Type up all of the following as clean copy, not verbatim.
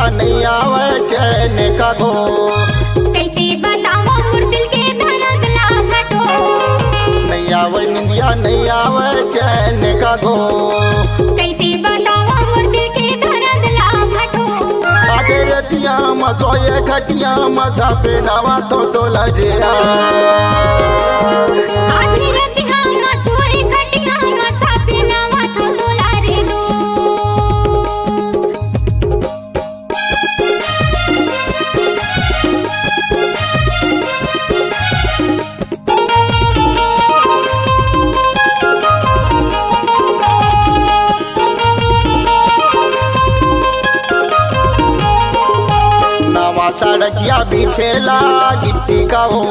निंदिया नहीं आवे चैन का गो। कैसे बताओ मोर दिल के दर्द लागतो। नहीं आवे निंदिया नहीं आवे चैन का गो। कैसे बताओ मोर दिल के दर्द लागतो। आगे रतिया मसोए खटिया मसा पे नवा तो डोला रे आधी रतिया मसोए खटिया मसा पे नवा तो डोला रे दो। नवा सड़किया बिछेला गिट्टी का हो।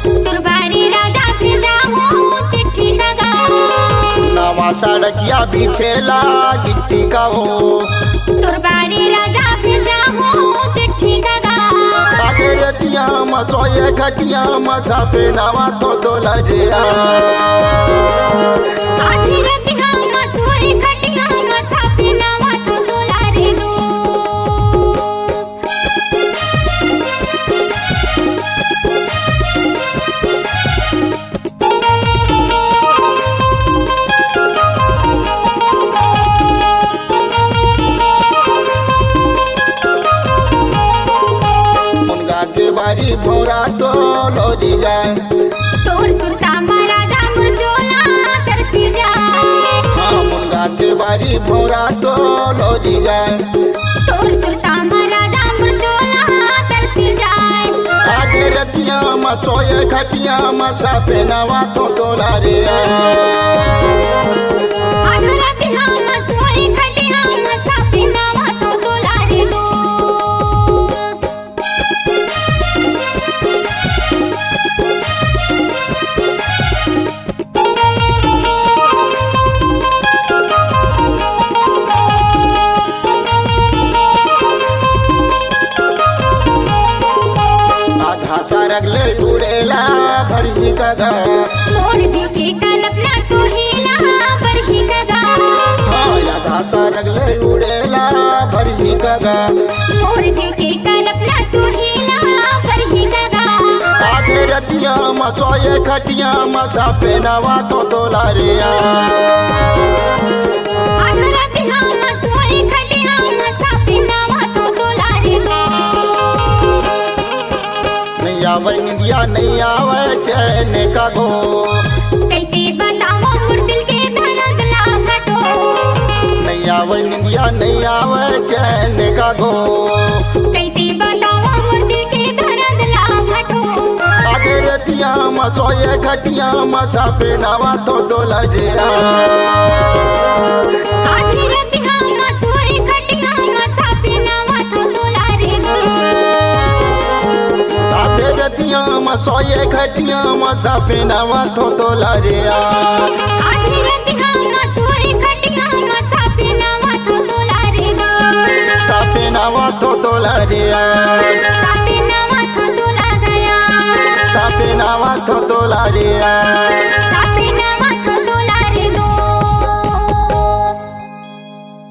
तुरबारी राजा फिर जाओ चिट्ठी लगा। नवा सड़किया बिछेला गिट्टी का हो। तुरबारी राजा फिर जाओ चिट्ठी लगा। आगे रतिया मसोए खटिया मसा पे नवा तो डोला रे आधी रतिया मसोए खटिया मसा पे नवा तो डोला रे दो। के बारी भोरा तो लोरी जाए। तोर सुता महाराजा मुरझोला तरसी जाए। हाँ मुनगा के बारी भोरा तो लोरी जाए। तोर सुता महाराजा मुरझोला तरसी जाए। आगे रतिया मसोए खटिया मसा पे नवा तो डोला रे आधी रतिया मसोए खटिया मसा पे नवा तो डोला रे दो। आधा सरगले उड़ेला भरी कगा। मोर जी के कल्पना तो हीला बरही कगा। हाँ आधा सरगले उड़ेला भरी कगा। मोर जी के कल्पना तो हीला बरही कगा। आगे रतिया मसोए खटिया मसा पे नवा तो डोला रे आधी रतिया मसोए खटिया मसा पे नवा तो डोला रे दो। नहीं आवे निंदिया नहीं आवे चैन का गो। कैसे बताओ मोर दिल के दर्द लागतो। नहीं आवे निंदिया नहीं आवे चैन का गो। कैसे बताओ मोर दिल के दर्द लागतो। आगे रतिया मसोए खटिया मसा पे नवा तो डोला रे आधी रतिया मसोए खटिया मसा पे नवा तो डोला रे दो। आगे रतिया मसोए खटिया मसा पे नवा तो डोला रे आधी रतिया मसोए खटिया मसा पे नवा तो डोला रे दो। सापे नवा तो डोला रे सापे नवा तो डोला गया। सापे नवा तो डोला रे